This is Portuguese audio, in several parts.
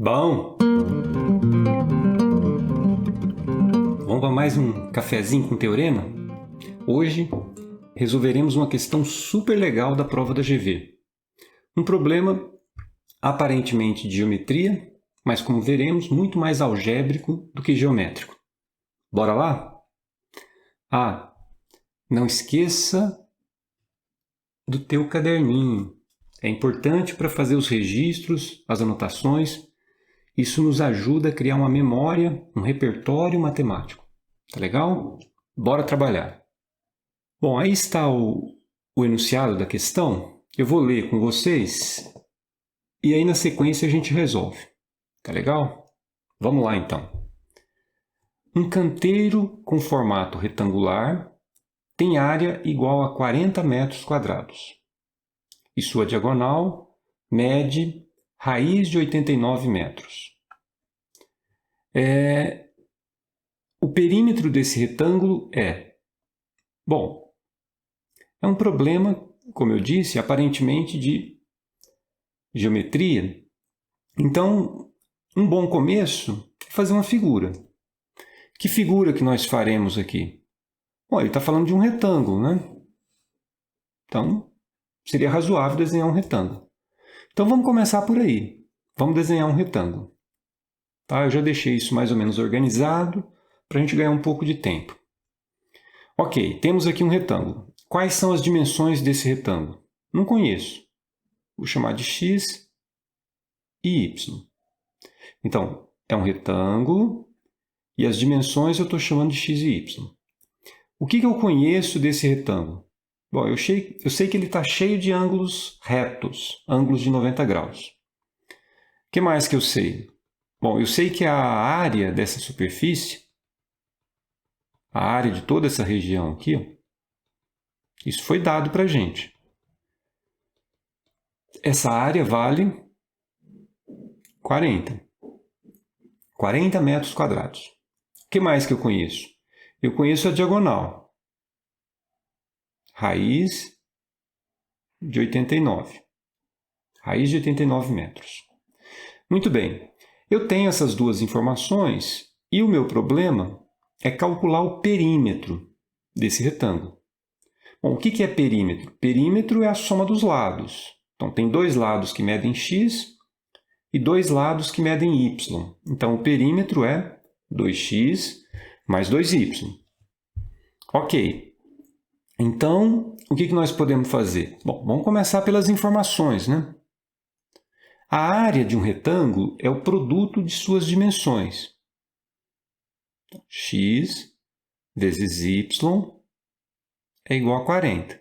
Bom, vamos para mais um cafezinho com teorema? Hoje resolveremos uma questão super legal da prova da GV. Um problema aparentemente de geometria, mas como veremos, muito mais algébrico do que geométrico. Bora lá? Ah, não esqueça do teu caderninho. É importante para fazer os registros, as anotações. Isso nos ajuda a criar uma memória, um repertório matemático. Tá legal? Bora trabalhar. Bom, aí está o enunciado da questão. Eu vou ler com vocês e aí na sequência a gente resolve. Tá legal? Vamos lá então. Um canteiro com formato retangular tem área igual a 40 metros quadrados. E sua diagonal mede raiz de 89 metros. O perímetro desse retângulo é... Bom, é um problema, como eu disse, aparentemente de geometria. Então, um bom começo é fazer uma figura. Que figura que nós faremos aqui? Bom, ele está falando de um retângulo, né? Então, seria razoável desenhar um retângulo. Então, vamos começar por aí. Vamos desenhar um retângulo. Tá? Eu já deixei isso mais ou menos organizado para a gente ganhar um pouco de tempo. Ok, temos aqui um retângulo. Quais são as dimensões desse retângulo? Não conheço. Vou chamar de x e y. Então, é um retângulo e as dimensões eu estou chamando de x e y. O que eu conheço desse retângulo? Bom, eu sei que ele está cheio de ângulos retos, ângulos de 90 graus. O que mais que eu sei? Bom, eu sei que a área dessa superfície, a área de toda essa região aqui, ó, isso foi dado para a gente. Essa área vale 40 metros quadrados. O que mais que eu conheço? Eu conheço a diagonal. Raiz de 89. Raiz de 89 metros. Muito bem. Eu tenho essas duas informações e o meu problema é calcular o perímetro desse retângulo. Bom, o que é perímetro? Perímetro é a soma dos lados. Então, tem dois lados que medem x e dois lados que medem y. Então, o perímetro é 2x mais 2y. Ok. Então, o que nós podemos fazer? Bom, vamos começar pelas informações, né? A área de um retângulo é o produto de suas dimensões. X vezes y é igual a 40.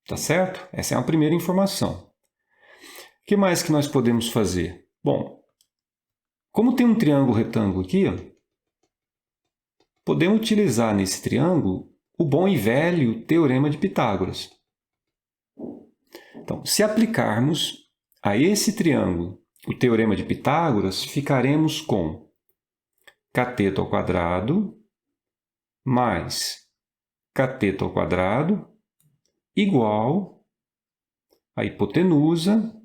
Tá certo? Essa é a primeira informação. O que mais que nós podemos fazer? Bom, como tem um triângulo retângulo aqui, ó, podemos utilizar nesse triângulo o bom e velho Teorema de Pitágoras. Então, se aplicarmos a esse triângulo o Teorema de Pitágoras, ficaremos com cateto ao quadrado mais cateto ao quadrado igual a hipotenusa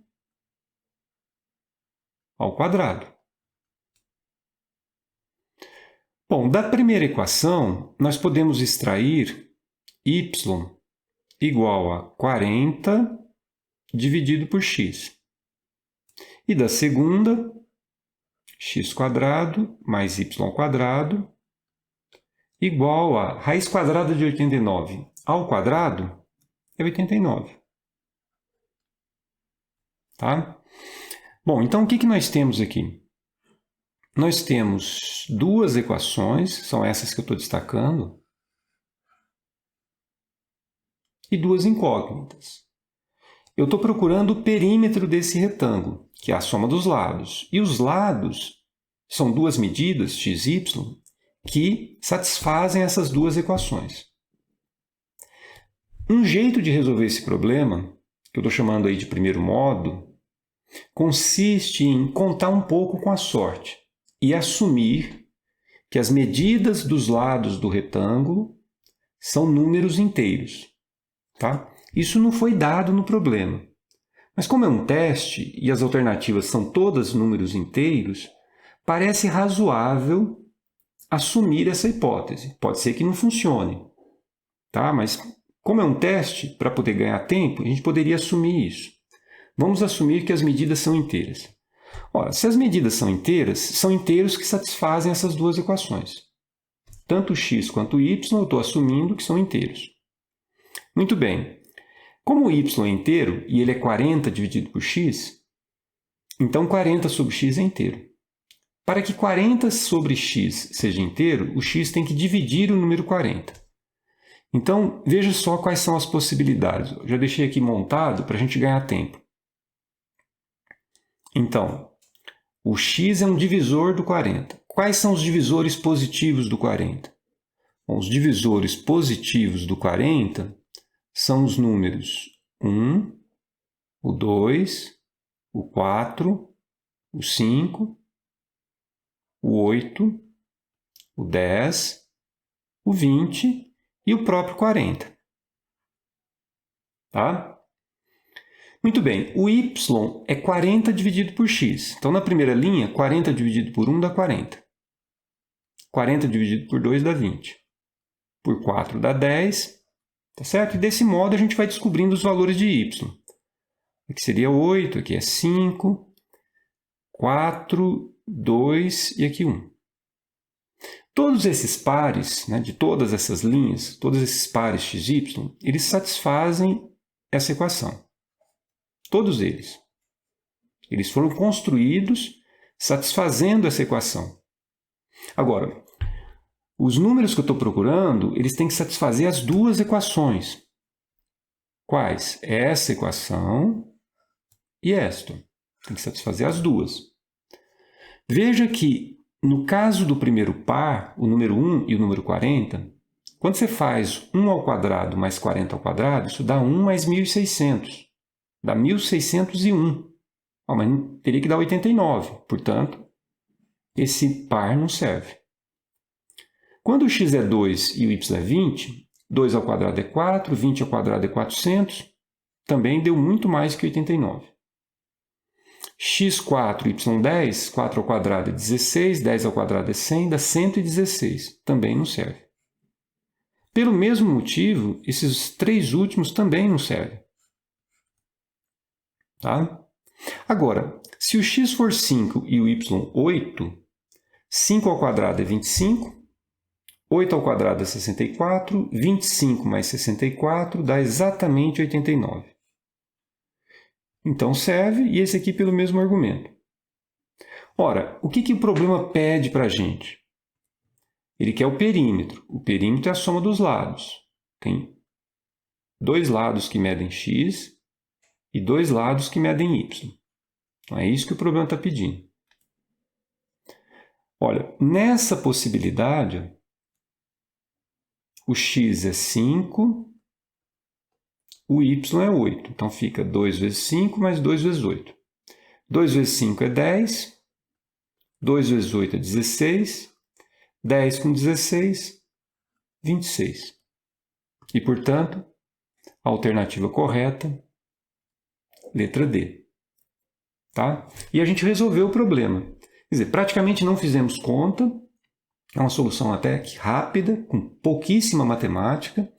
ao quadrado. Bom, da primeira equação, nós podemos extrair y igual a 40 dividido por x. E da segunda, x² mais y² igual a raiz quadrada de 89 ao quadrado é 89. Tá? Bom, então o que nós temos aqui? Nós temos duas equações, são essas que eu estou destacando, e duas incógnitas. Eu estou procurando o perímetro desse retângulo, que é a soma dos lados. E os lados são duas medidas, x e y, que satisfazem essas duas equações. Um jeito de resolver esse problema, que eu estou chamando aí de primeiro modo, consiste em contar um pouco com a sorte e assumir que as medidas dos lados do retângulo são números inteiros. Tá? Isso não foi dado no problema, Mas como é um teste e as alternativas são todas números inteiros, parece razoável assumir essa hipótese. Pode ser que não funcione, tá? Mas como é um teste, para poder ganhar tempo, a gente poderia assumir isso. Vamos assumir que as medidas são inteiras. Ora, se as medidas são inteiras, são inteiros que satisfazem essas duas equações. Tanto x quanto y, eu estou assumindo que são inteiros. Muito bem. Como o y é inteiro e ele é 40 dividido por x, então 40 sobre x é inteiro. Para que 40 sobre x seja inteiro, o x tem que dividir o número 40. Então, veja só quais são as possibilidades. Eu já deixei aqui montado para a gente ganhar tempo. Então, o x é um divisor do 40. Quais são os divisores positivos do 40? Bom, os divisores positivos do 40 são os números 1, o 2, o 4, o 5, o 8, o 10, o 20 e o próprio 40. Tá? Muito bem, o y é 40 dividido por x. Então, na primeira linha, 40 dividido por 1 dá 40. 40 dividido por 2 dá 20. Por 4 dá 10. Tá certo? E desse modo, a gente vai descobrindo os valores de y. Aqui seria 8, aqui é 5, 4, 2 e aqui 1. Todos esses pares, né, de todas essas linhas, todos esses pares x, y, eles satisfazem essa equação. Todos eles. Eles foram construídos satisfazendo essa equação. Agora, os números que eu estou procurando, eles têm que satisfazer as duas equações. Quais? Essa equação e esta. Tem que satisfazer as duas. Veja que, no caso do primeiro par, o número 1 e o número 40, quando você faz 1 ao quadrado mais 40 ao quadrado, isso dá 1 mais 1.600. Dá 1.601. Mas teria que dar 89. Portanto, esse par não serve. Quando o x é 2 e o y é 20, 2 ao quadrado é 4, 20 ao quadrado é 400, também deu muito mais que 89. x4 e y10, 4 ao quadrado é 16, 10 ao quadrado é 100, dá 116. Também não serve. Pelo mesmo motivo, esses três últimos também não servem. Tá? Agora, se o x for 5 e o y 8, 5 ao quadrado é 25, 8 ao quadrado é 64, 25 mais 64 dá exatamente 89. Então serve, e esse aqui pelo mesmo argumento. Ora, o que o problema pede para a gente? Ele quer o perímetro. O perímetro é a soma dos lados. Tem dois lados que medem x e dois lados que medem y. Então, é isso que o problema está pedindo. Olha, nessa possibilidade, o x é 5, o y é 8. Então, fica 2 vezes 5 mais 2 vezes 8. 2 vezes 5 é 10, 2 vezes 8 é 16, 10 com 16, 26. E, portanto, a alternativa correta, letra D. Tá? E a gente resolveu o problema. Quer dizer, praticamente não fizemos conta, é uma solução até que rápida, com pouquíssima matemática,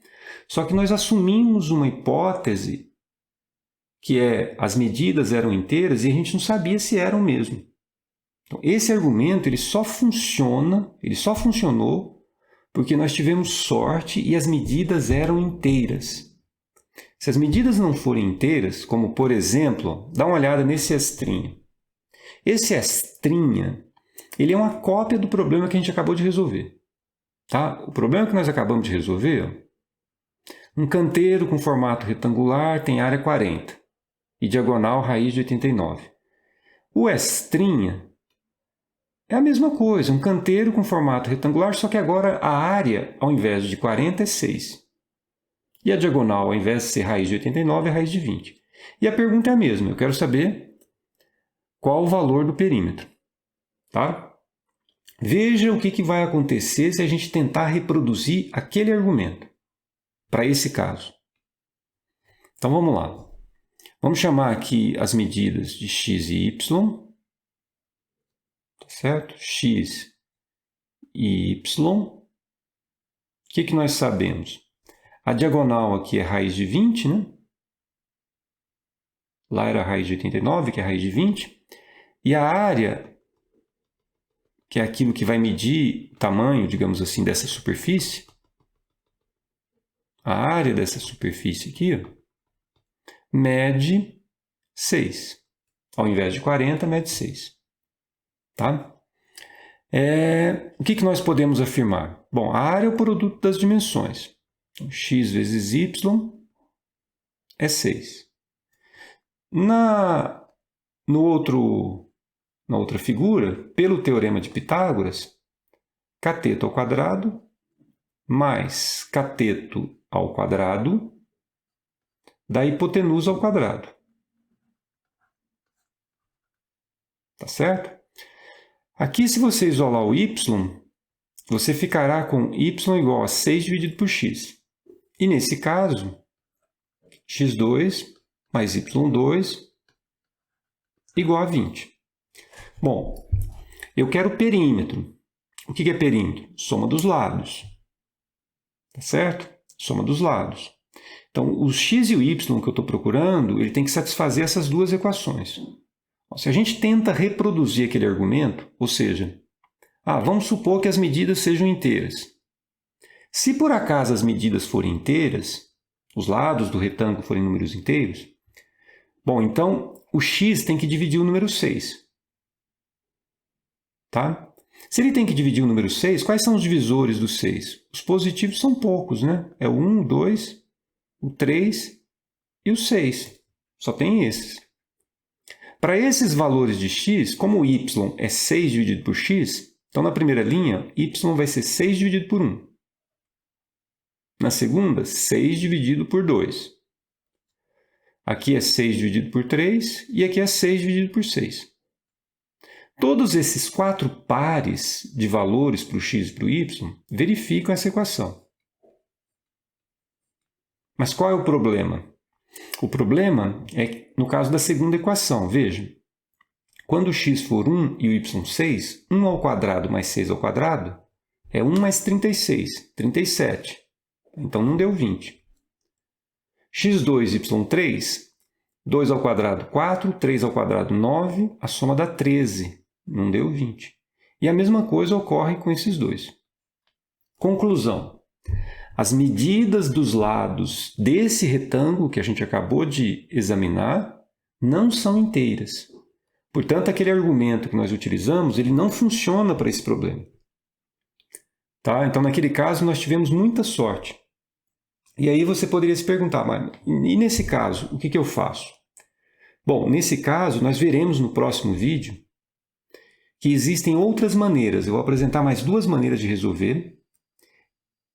só que nós assumimos uma hipótese que as medidas eram inteiras e a gente não sabia se eram mesmo. Então, esse argumento ele só funcionou porque nós tivemos sorte e as medidas eram inteiras. Se as medidas não forem inteiras, como por exemplo, dá uma olhada nesse extrinha. Esse extrinha, ele é uma cópia do problema que a gente acabou de resolver. Tá? O problema que nós acabamos de resolver, um canteiro com formato retangular tem área 40 e diagonal raiz de 89. O extrinha é a mesma coisa, um canteiro com formato retangular, só que agora a área, ao invés de 40, é 6. E a diagonal, ao invés de ser raiz de 89, é raiz de 20. E a pergunta é a mesma, eu quero saber qual o valor do perímetro. Tá? Veja o que vai acontecer se a gente tentar reproduzir aquele argumento para esse caso. Então vamos lá. Vamos chamar aqui as medidas de x e y, tá certo? X e y. O que nós sabemos? A diagonal aqui é raiz de 20, né? Lá era a raiz de 89, que é a raiz de 20. E a área, que é aquilo que vai medir o tamanho, digamos assim, dessa superfície, a área dessa superfície aqui, ó, mede 6. Ao invés de 40, mede 6. Tá? O que nós podemos afirmar? Bom, a área é o produto das dimensões. Então, x vezes y é 6. Na outra figura, pelo teorema de Pitágoras, cateto ao quadrado mais cateto ao quadrado dá hipotenusa ao quadrado. Tá certo? Aqui, se você isolar o y, você ficará com y igual a 6 dividido por x. E nesse caso, x2 mais y2 igual a 20. Bom, eu quero perímetro. O que é perímetro? Soma dos lados. Tá certo? Soma dos lados. Então, o x e o y que eu estou procurando, ele tem que satisfazer essas duas equações. Se a gente tenta reproduzir aquele argumento, ou seja, vamos supor que as medidas sejam inteiras. Se por acaso as medidas forem inteiras, os lados do retângulo forem números inteiros, bom, então o x tem que dividir o número 6. Tá? Se ele tem que dividir o número 6, quais são os divisores do 6? Os positivos são poucos, né? É o 1, o 2, o 3 e o 6. Só tem esses. Para esses valores de x, como o y é 6 dividido por x, então na primeira linha, y vai ser 6 dividido por 1. Na segunda, 6 dividido por 2. Aqui é 6 dividido por 3 e aqui é 6 dividido por 6. Todos esses 4 pares de valores para o x e para o y verificam essa equação. Mas qual é o problema? O problema é no caso da segunda equação. Veja, quando o x for 1 e o y 6, 1 ao quadrado mais 6 ao quadrado é 1 mais 36, 37. Então não deu 20. x2, y3, 2 ao quadrado 4, 3 ao quadrado 9, a soma dá 13, não deu 20. E a mesma coisa ocorre com esses dois. Conclusão. As medidas dos lados desse retângulo que a gente acabou de examinar não são inteiras. Portanto, aquele argumento que nós utilizamos, ele não funciona para esse problema. Tá? Então, naquele caso, nós tivemos muita sorte. E aí você poderia se perguntar, mas e nesse caso, o que eu faço? Bom, nesse caso, nós veremos no próximo vídeo que existem outras maneiras. Eu vou apresentar mais 2 maneiras de resolver.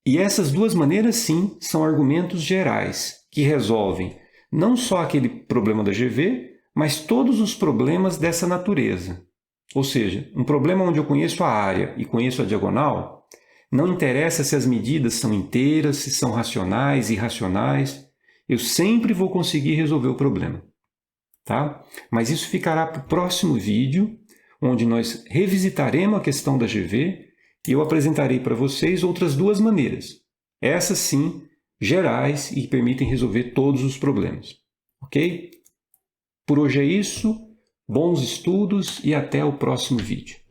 E essas 2 maneiras, sim, são argumentos gerais, que resolvem não só aquele problema da GV, mas todos os problemas dessa natureza. Ou seja, um problema onde eu conheço a área e conheço a diagonal, não interessa se as medidas são inteiras, se são racionais, irracionais, eu sempre vou conseguir resolver o problema. Tá? Mas isso ficará para o próximo vídeo, onde nós revisitaremos a questão da GV e eu apresentarei para vocês outras 2 maneiras. Essas sim, gerais e que permitem resolver todos os problemas. Ok? Por hoje é isso. Bons estudos e até o próximo vídeo.